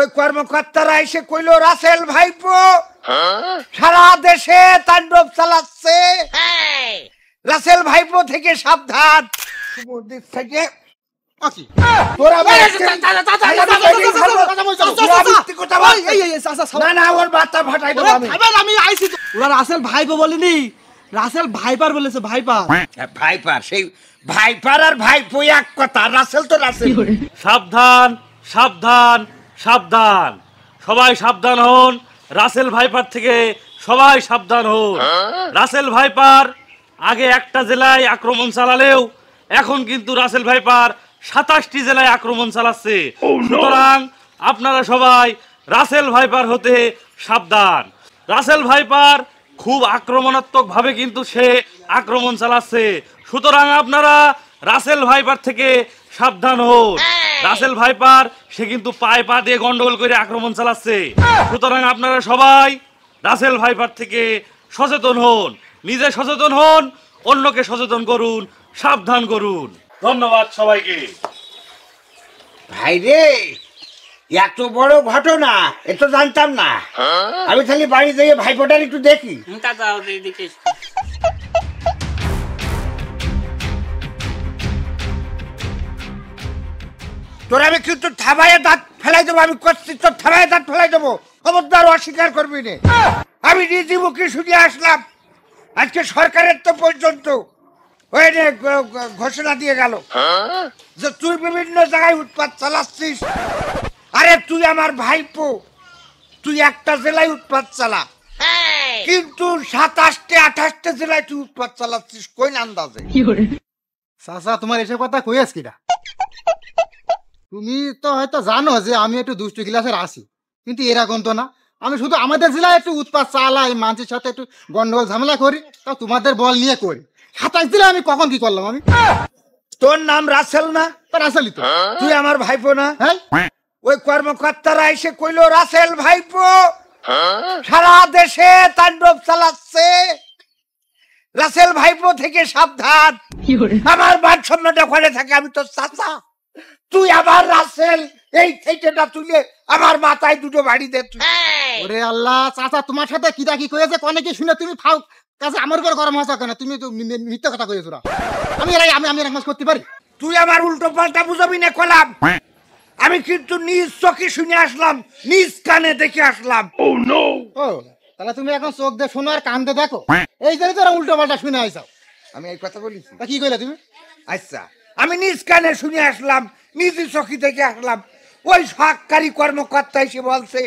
ওই কর্মকর্তারা এসে কইলো রাসেল ভাইপো সারা দেশে তাণ্ডব চালাচ্ছে, রাসেল ভাইপো থেকে সাবধান। সমুদ্রের থেকে রাসেল ভাইপো বলিনি, রাসেল ভাইপার বলেছে। ভাইপার ভাইপার সেই ভাইপার আর ভাইপো এক কথা, রাসেল তো রাসেল। সাবধান সাবধান সাবধান, সবাই সাবধান হন। রাসেল ভাইপার থেকে সবাই সাবধান হন। রাসেল ভাইপার আগে একটা জেলায় আক্রমণ চালালেও এখন কিন্তু রাসেল ভাইপার 27টি জেলায় আক্রমণ চালাচ্ছে। সুতরাং আপনারা সবাই রাসেল ভাইপার হতে সাবধান। রাসেল ভাইপার খুব আক্রমণাত্মক ভাবে কিন্তু সে আক্রমণ চালাচ্ছে। সুতরাং আপনারা রাসেল ভাইপার থেকে সাবধান হন। রাসেল ভাইপার সে কিন্তু পায়ে পা দিয়ে গন্ডগোল করে আক্রমণ চালাচ্ছে। সুতরাং আপনারা সবাই রাসেল ভাইপার থেকে সচেতন হন, নিজে সচেতন হন, অন্যকে সচেতন করুন, সাবধান করুন। ধন্যবাদ সবাইকে। ভাই রে, এত বড় ঘটনা এ তো জানতাম না। আমি খালি বাড়ি যেয়ে ভাইপোটার একটু দেখি। তোর আমি কিন্তু থাবায় দাঁত ফেলাই দেবো। আমি করছি তোর থাবায় দাঁত ফেলাই দেবো, খবরদার অস্বীকার করবি না। আমি নিজে মুখে শুনে আসলাম আজকে সরকারের তো পর্যন্ত ঘোষণা দিয়ে গেল যে তুই বিভিন্ন জায়গায় উৎপাত চালাচ্ছিস। আরে তুই আমার ভাইপো, তুই একটা জেলায় উৎপাত চালা, কিন্তু 27-28 জেলায় তুই উৎপাত চালাচ্ছিস কোন আন্দাজে? চাচা তোমার এসব কথা কইয়াস কিনা? তুমি তো হয়তো জানো যে আমি একটু দুষ্টু ক্লাসের আসি, কিন্তু এরকম তো না। আমি শুধু আমাদের জেলায় একটু উৎপাত চালাই, মানুষের সাথে একটু গন্ডগোল ঝামেলা করি, তাও তোমাদের বল নিয়ে করি। 27 জেলায় আমি কখন কি করলাম? আমি তোর নাম রাসেল না? রাসেলই তো। তুই আমার ভাইপো না? হ্যাঁ। ওই কর্মকর্তারা এসে কইলো রাসেল ভাইপো সারা দেশে তাণ্ডব চালাচ্ছে, রাসেল ভাইপো থেকে সাবধান। আমার মান সম্মানটা ওখানে থাকে। আমি তো চাচা, তুই আবার রাসেল এই থেকেটা তুলে আমার মাথায় দুটো বাড়ি দে। ওরে আল্লাহ, চাচা তোমার সাথে কিটা কি কয়েছে কনে কি শুনে তুমি ফাউ কাছে আমার উপর গরম হচ্ছ কেন? তুমি তো মিথ্যা কথা কয়েছো। আমি এরকম কাজ করতে পারি? তুই আমার উল্টো পাল্টা বুঝাবি না কলাম। আমি কিন্তু নিজ চোখে শুনে আসলাম, নিজ কানে দেখে আসলাম। ও তাহলে তুমি এখন চোখ দিয়ে শোনো আর কান দিয়ে দেখো, এই জন্য তোরা উল্টো পাল্টা শুনে আইসাও। আমি এই কথা বলেছি? কি কইলা তুমি? আচ্ছা, আমি নিজ কানে শুনে আসলাম, নিজ চোখে দেখে আসলাম। ওই সরকারি কর্মকর্তা এসে বলছে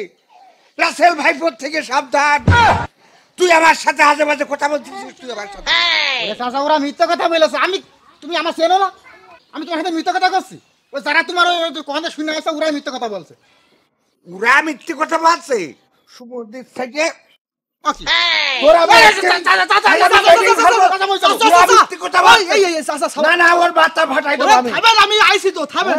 রাসেল ভাইপোর থেকে সাবধান। তুই আমার সাথে আজে বাজে কথা বলছিস। তুই আমার সাথে চাচা ওরা মিথ্যা কথা বলেছে। তুমি আমার চেনো না? আমি তোমার সাথে মিথ্যা কথা করছি? ওই যারা তোমার কথা শুনে আসছে ওরাই মিথ্যা কথা বলছে। ওরা মিথ্যে কথা বলছে? সমুদ্রের থেকে আমি আইসি তো। থামেন।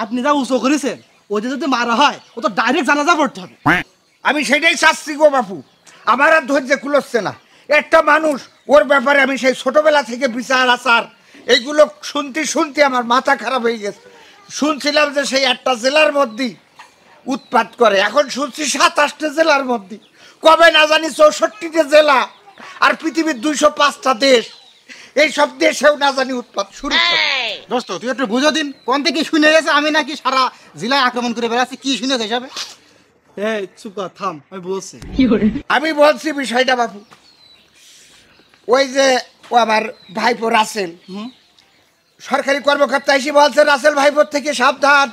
আপনি যা উঁচু করেছেন ওদের যদি মারা হয় ও তো ডাইরেক্ট জানাজা পড়তে হবে। আমি সেটাই চাচ্ছি গো বাপু, আমার আর ধৈর্য কুলোচ্ছে না। একটা মানুষ ওর ব্যাপারে আমি সেই ছোটবেলা থেকে বিচার আচার এইগুলো শুনতে আমার মাথা খারাপ হয়ে গেছে। শুনছিলাম যে সেই একটা জেলার মধ্যে উৎপাত করে, এখন শুনছি 27টা জেলার মধ্যে। কবে না জানি 64টা জেলা আর পৃথিবীর 205টা দেশ, এই সব দেশেও না জানি উৎপাত শুরু করে। দোস্ত তুই একটু বুঝো দিন, কোন থেকে শুনে গেছে আমি নাকি সারা জেলায় আক্রমণ করে বেড়াচ্ছি? কি শুনেছে হিসাবে? এই চুপ থাম, আমি বলছি। আমি বলছি বিষয়টা বাপু। ওই যে ও আমার ভাইপো রাসেল, সরকারি কর্মকর্তা এসে বলছে রাসেল ভাইপোর থেকে সাবধান।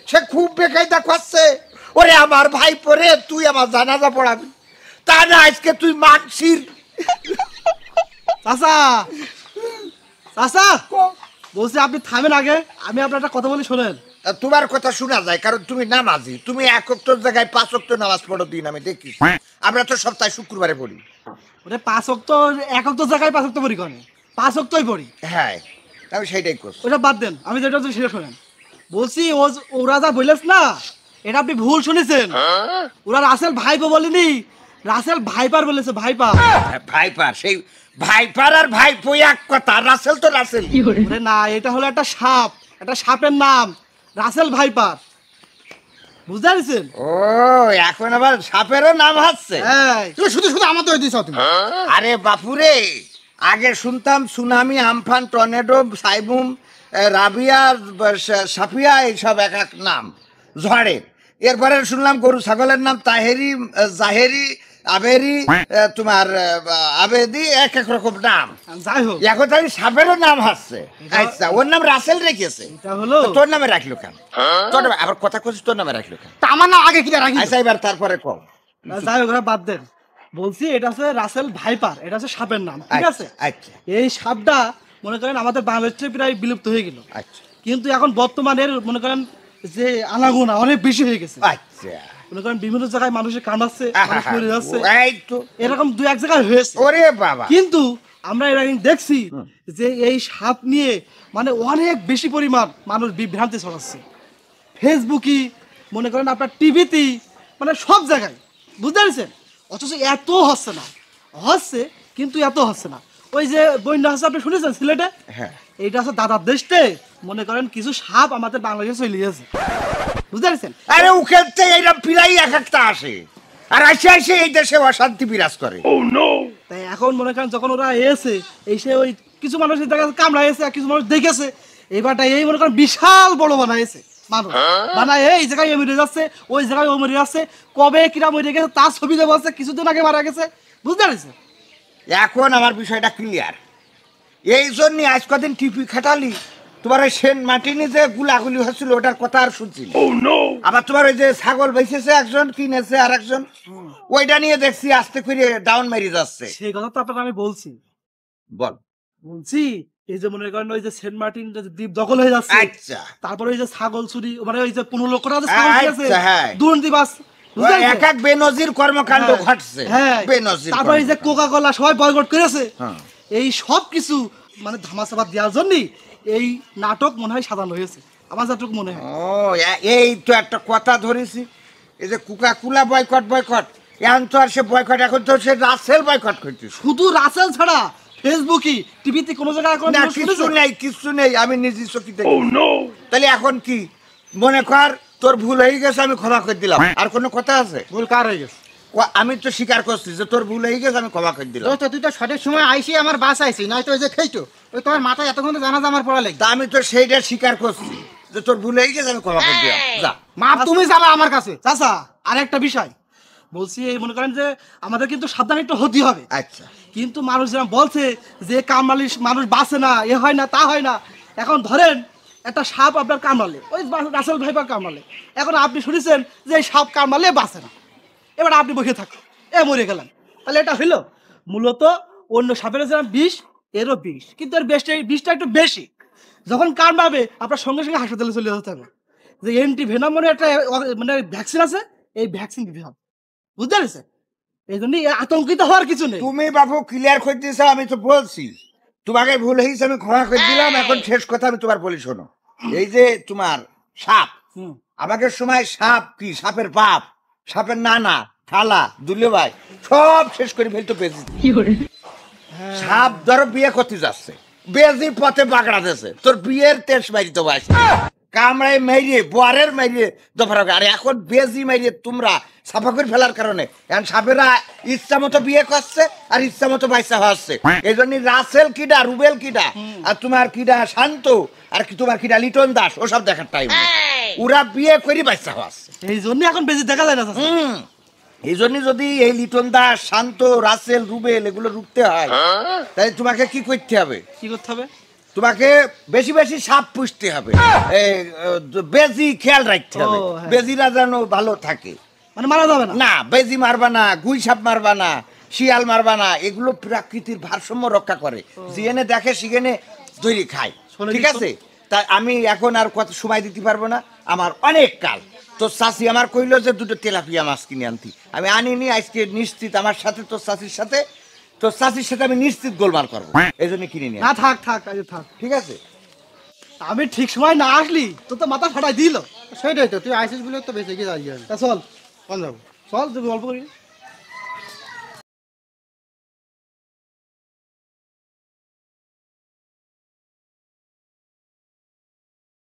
সে খুব বেকায়দা করছে। ওরে আমার ভাইপো রে, তুই আমার জানাজা পড়াবি, তা না আজকে তুই মানসির। চাচা বলছি আপনি থামেন আগে, আমি আপনার একটা কথা বলি শোনেন। তোমার কথা শোনা যায় কারণ তুমি নামাজি। তুমি 1 ওয়াক্ত জায়গায় 5 ওয়াক্ত নামাজ পড়ো দিন, আমি দেখি। আমরা তো সপ্তাহে শুক্রবারে পড়ি। ওরে 5 ওয়াক্ত 1 ওয়াক্ত জায়গায় 5 ওয়াক্ত পড়ি কেন? 5 ওয়াক্তই পড়ি। হ্যাঁ, আমি সেইটাই করছি। ওটা বাদ দেন, আমি যেটা হচ্ছে সেটা শোনেন। বলছি ওরা যা বলেছ না, এটা আপনি ভুল শুনেছেন। ওরা রাসেল ভাইপো বলেনি, রাসেল ভাইপার বলেছে, ভাইপার। ভাইপার, সেই ভাইপার আর ভাইপো এক কথা, রাসেল তো রাসেল। ওরে না, এটা হলো একটা সাপ, একটা সাপের নাম রাসেল ভাইপার, বুঝতে পারছেন? ও, এখন আবার সাপেরও নাম হচ্ছে। হ্যাঁ, তুমি শুধু শুধু আমার তো দিছ তুমি। আরে বাপুরে, আগে শুনতাম সুনামি, আমফান, টর্নেডো, সাইবুম, রাবিয়া, সাফিয়া, এইসব এক এক নাম ঝড়ের। এরপরে শুনলাম গরু ছাগলের নাম তাহেরি, জাহেরি, আবেরি, তোমার আবেদি, এক এক রকম নাম। যাই হোক, এখন তো আমি সাপেরও নাম হচ্ছে। আচ্ছা, ওর নাম রাসেল রেখেছে, এটা হলো তো তোর নামে রাখলো কেন? তোর নামে আবার কথা করছিস, তোর নামে রাখলো কেন? তা আমার না আগে কি রাখি? আচ্ছা, এবার তারপরে কম। যাই হোক, ওরা বাদ দেন। বলছি এটা হচ্ছে রাসেল ভাইপার, এটা হচ্ছে সাপের নাম, ঠিক আছে? আচ্ছা এই সাপটা মনে করেন আমাদের বাংলাদেশে প্রায় বিলুপ্ত হয়ে গেল, আচ্ছা কিন্তু এখন বর্তমানের মনে করেন যে আনাগোনা অনেক বেশি হয়ে গেছে। আচ্ছা, মনে করেন বিভিন্ন জায়গায় মানুষের কামড়াচ্ছে, মানুষ মরে যাচ্ছে, এই তো। এরকম দু এক জায়গায় হয়েছে। ওরে বাবা, কিন্তু আমরা এর আগে দেখছি যে এই সাপ নিয়ে মানে অনেক বেশি পরিমাণ মানুষ বিভ্রান্তি ছড়াচ্ছে, ফেসবুকে মনে করেন আপনার টিভিতে, মানে সব জায়গায়, বুঝতে পারছেন? অথচ এত হচ্ছে না, হচ্ছে কিন্তু এত হচ্ছে না। ওই যে বন্যা হচ্ছে, আপনি শুনেছেন সিলেটে? হ্যাঁ, এইটা হচ্ছে দাদার দেশে মনে করেন কিছু সাপ আমাদের বাংলাদেশে চলে গেছে, বুঝতে পারছেন? আরে উকেল থেকে এইরকম প্রায় এক একটা আসে, আর আসে আসে এই দেশে অশান্তি বিরাজ করে। তাই এখন মনে করেন যখন ওরা এসে এসে ওই কিছু মানুষ দেখা যাচ্ছে কামড়া এসে, আর কিছু মানুষ দেখেছে, এবারটা এই মনে করেন বিশাল বড় বানাইছে মানুষ, বানায় এই জায়গায় মরে যাচ্ছে, ওই জায়গায় ও মরে যাচ্ছে, কবে কিরা মরে গেছে তার ছবি দেওয়া আছে, কিছুদিন আগে মারা গেছে, বুঝতে পারছেন? এখন আমার বিষয়টা ক্লিয়ার। এই জন্যই আজ কদিন টিপি খাটালি, তোমার ওই সেন্ট মার্টিনে যে গুলাগুলি হচ্ছিল ওটার কথা আর শুনছি। আবার তোমার ওই যে ছাগল বেঁচেছে একজন, কিনেছে আর একজন, ওইটা নিয়ে দেখছি আস্তে করে ডাউন মেরে যাচ্ছে। সেই কথা তো আপনাকে আমি বলছি, বল। বলছি এই যে মনে করেন ওই যে সেন্ট মার্টিন যে দ্বীপ দখল হয়ে যাচ্ছে, আচ্ছা, তারপরে ওই যে ছাগল চুরি, মানে ওই যে 15 লক্ষ টাকা ছাগল চুরি আছে, আচ্ছা, হ্যাঁ। দুর্নীতিবাজ, বুঝতে পারছেন? এক এক বেনজির কর্মকাণ্ড হ্যাঁ, ঘটছে। হ্যাঁ। বেনজির তারপরে এই যে কর্মকাণ্ড। কোকা কোলা সবাই বয়কট করেছে, হ্যাঁ। এই সব কিছু মানে ধামাচাপা দেওয়ার জন্য এই নাটক মনে হয় সাজানো হয়েছে, আমার যতটুকু মনে হয়। ও, এই তো একটা কথা ধরেছি, এই যে কোকা কোলা বয়কট বয়কট, এখন তো আর সে বয়কট, এখন তো সে রাসেল বয়কট করতেছে। শুধু রাসেল ছাড়া ফেসবুকে, টিভিতে কোনো জায়গায় এখন না, কিছু নেই, কিছু নেই, আমি নিজে চকিতে। তাহলে এখন কি মনে কর, তোর ভুল হয়ে গেছে, আমি ক্ষমা করে দিলাম, আর কোনো কথা আছে? ভুল কার হয়ে গেছে? আমি তো স্বীকার করছি যে তোর ভুল হয়ে গেছে, আমি ক্ষমা করে দিলাম। তো তুই তো সঠিক সময় আইসি আমার বাস আইসি, নাই তো ওই যে খেইতো ওই তোমার মাথায় এতক্ষণ তো জানা আমার পড়া লাগবে। তা আমি তো সেইটা স্বীকার করছি যে তোর ভুল হয়ে গেছে, আমি ক্ষমা করে দিলাম। যা। মাপ তুমি যাবা আমার কাছে। চাচা আরেকটা বিষয় বলছি, এই মনে করেন যে আমাদের কিন্তু সাবধান একটু হতে হবে। আচ্ছা, কিন্তু মানুষ যেরকম বলছে যে কামড়ালে মানুষ বাঁচে না, এ হয় না তা হয় না, এখন ধরেন একটা সাপ আপনার কামড়ালে, ওই রাসেল ভাইপার কামড়ালে, এখন আপনি শুনেছেন যে এই সাপ কামড়ালে বাঁচে না, এবার আপনি বসে থাকুন, মরে গেলেন, তাহলে এটা হইলো? মূলত অন্য সাপের যেরকম বিষ, এরও বিষ, কিন্তু এর বিষটা একটু বেশি। যখন কামড়াবে আপনার সঙ্গে সঙ্গে হাসপাতালে চলে যেতে হবে, যে অ্যান্টিভেনাম মানে একটা মানে ভ্যাকসিন আছে, এই ভ্যাকসিন দিতে হবে, বুঝতে পেরেছে? এই জন্য আতঙ্কিত হওয়ার কিছু নেই। তুমি বাবু ক্লিয়ার করে দিয়েছো, আমি তো বলছি তোমাকে ভুল হয়েছে, আমি ক্ষমা করে দিলাম। এখন শেষ কথা আমি তোমার বলি, শোনো। এই যে তোমার সাপ, আমাকে সময় সাপ কি, সাপের বাপ, সাপের নানা, খালা, দুলে ভাই সব শেষ করে ফেলতে পেরেছি। সাপ ধরো বিয়ে করতে যাচ্ছে, বেজি পথে বাগড়া দিয়েছে, তোর বিয়ের তেজ মারি তো ভাই, কামড়ায় মেরিয়ে বোয়ারের মেরিয়ে দফার। আর এখন বেজি মেরিয়ে তোমরা সাফা করে ফেলার কারণে এখন সাপেরা ইচ্ছা মতো বিয়ে করছে আর ইচ্ছা মতো বাইসা হচ্ছে। এই জন্য রাসেল কিডা, রুবেল কিডা, আর তোমার কিডা শান্ত, আর কি তোমার কিডা লিটন দাস, ওসব দেখার টাইম, ওরা বিয়ে করে বাইসা হচ্ছে। এই জন্য এখন বেশি দেখা যায় না। এই জন্য যদি এই লিটন দাস, শান্ত, রাসেল, রুবেল এগুলো রুখতে হয়, তাই তোমাকে কি করতে হবে? কি করতে হবে? তোমাকে বেশি বেশি সাপ পুষতে হবে, বেজি খেয়াল রাখতে হবে, হ্যাঁ। বেজিরা যেন ভালো থাকে, মানে মারা যাবে না। না বেজি মারবা না, গুই সাপ মারবা না, শিয়াল মারবা না, এগুলো প্রকৃতির ভারসাম্য রক্ষা করে, যেখানে দেখে সেখানে তৈরি খায়, ঠিক আছে? তাই আমি এখন আর কত সময় দিতে পারবো না, আমার অনেক কাল। তোর চাষি আমার কইলো যে দুটো তেলাপিয়া মাছ কিনে আনতি, আমি আনিনি। আজকে নিশ্চিত আমার সাথে তোর চাষির সাথে আমি নিশ্চিত গোলমাল করবো, এই জন্য কিনে নিয়ে না থাক থাক আজ থাক, ঠিক আছে? আমি ঠিক সময় না আসলি তো তো মাথা ফাটাই দিল। সেটাই তো, তুই আইসিস বলে তো বেঁচে গিয়ে যাই। চল কোন যাবো? চল, তুমি গল্প করি।